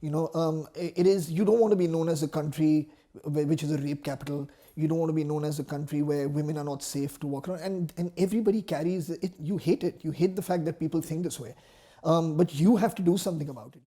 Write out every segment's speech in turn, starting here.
It is, you don't want to be known as a country which is a rape capital. You don't want to be known as a country where women are not safe to walk around. And everybody carries it. You hate it. You hate the fact that people think this way. But you have to do something about it.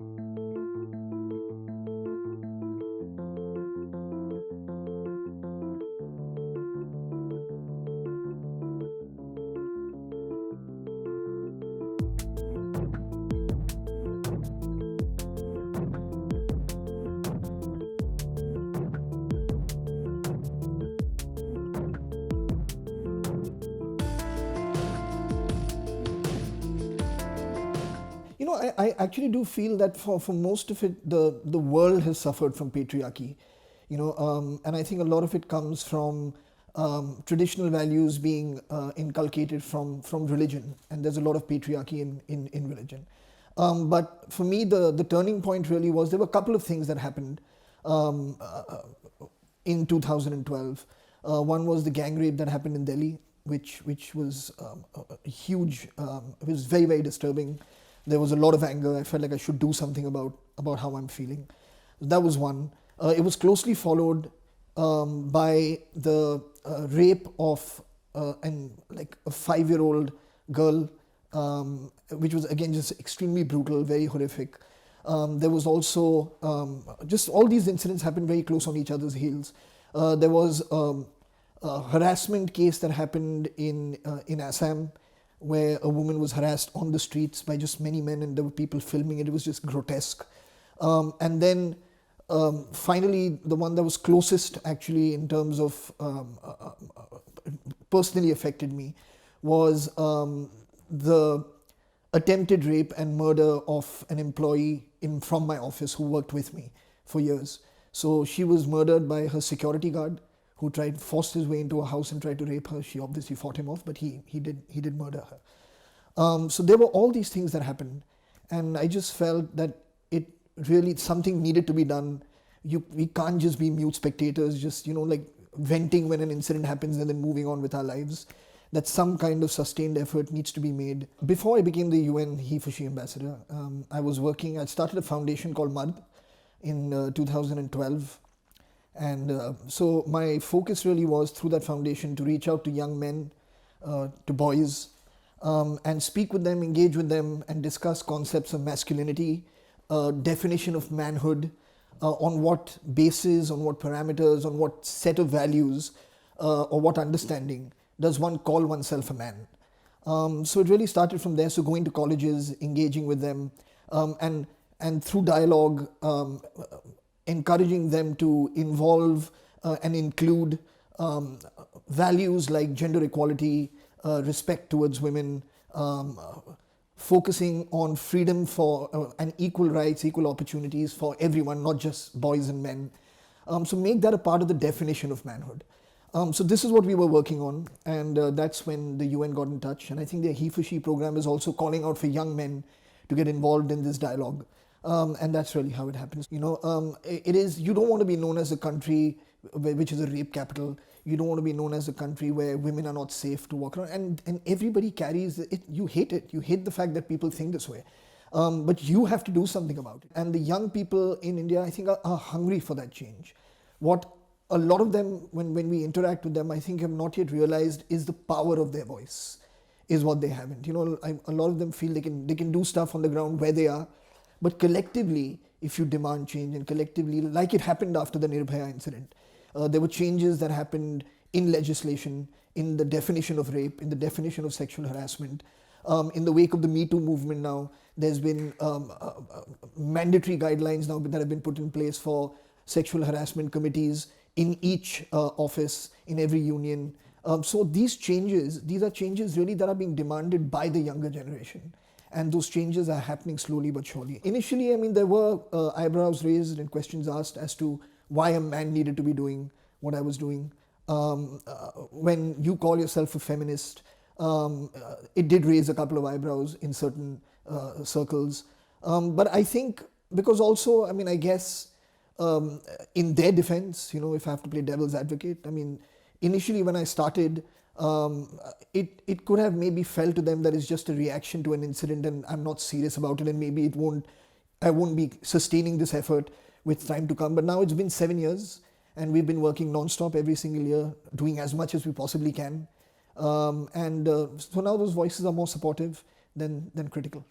I actually do feel that for most of it, the world has suffered from patriarchy. And I think a lot of it comes from traditional values being inculcated from religion, and there's a lot of patriarchy in religion. But for me, the turning point really was, there were a couple of things that happened in 2012. One was the gang rape that happened in Delhi, which was a huge, it was very, very disturbing. There was a lot of anger. I felt like I should do something about how I'm feeling. That was one. It was closely followed by the rape of a 5-year-old girl, which was again just extremely brutal, very horrific. There was also just all these incidents happened very close on each other's heels. There was a harassment case that happened in Assam, where a woman was harassed on the streets by just many men, and there were people filming it. It was just grotesque. And then finally, the one that was closest actually in terms of personally affected me was the attempted rape and murder of an employee from my office who worked with me for years. So she was murdered by her security guard, who forced his way into a house and tried to rape her. She obviously fought him off, but he did murder her. So there were all these things that happened, and I just felt that it really, something needed to be done. We can't just be mute spectators, just venting when an incident happens and then moving on with our lives. That some kind of sustained effort needs to be made. Before I became the UN He for She ambassador, I started a foundation called MUD in 2012. And so my focus really was, through that foundation, to reach out to young men, to boys, and speak with them, engage with them, and discuss concepts of masculinity, definition of manhood, on what basis, on what parameters, on what set of values, or what understanding does one call oneself a man. So it really started from there. So going to colleges, engaging with them, and through dialogue, encouraging them to involve and include values like gender equality, respect towards women, focusing on freedom for and equal rights, equal opportunities for everyone, not just boys and men. So make that a part of the definition of manhood. So this is what we were working on, and that's when the UN got in touch. And I think the He for She program is also calling out for young men to get involved in this dialogue. And that's really how it happens. It is, you don't want to be known as a country which is a rape capital. You don't want to be known as a country where women are not safe to walk around. And everybody carries it. You hate it. You hate the fact that people think this way. But you have to do something about it. And the young people in India, I think, are hungry for that change. What a lot of them, when we interact with them, I think have not yet realized is the power of their voice, is what they haven't. A lot of them feel they can do stuff on the ground where they are. But collectively, if you demand change, and collectively, like it happened after the Nirbhaya incident, there were changes that happened in legislation, in the definition of rape, in the definition of sexual harassment. In the wake of the Me Too movement now, there's been mandatory guidelines now that have been put in place for sexual harassment committees in each office, in every union. So these are changes really that are being demanded by the younger generation. And those changes are happening slowly but surely. Initially, there were eyebrows raised and questions asked as to why a man needed to be doing what I was doing. When you call yourself a feminist, it did raise a couple of eyebrows in certain circles. But I think, because also, I guess, in their defense, if I have to play devil's advocate, initially when I started, it could have maybe felt to them that it's just a reaction to an incident and I'm not serious about it, and maybe it won't I won't be sustaining this effort with time to come. But now it's been 7 years, and we've been working non-stop every single year, doing as much as we possibly can. So now those voices are more supportive than critical.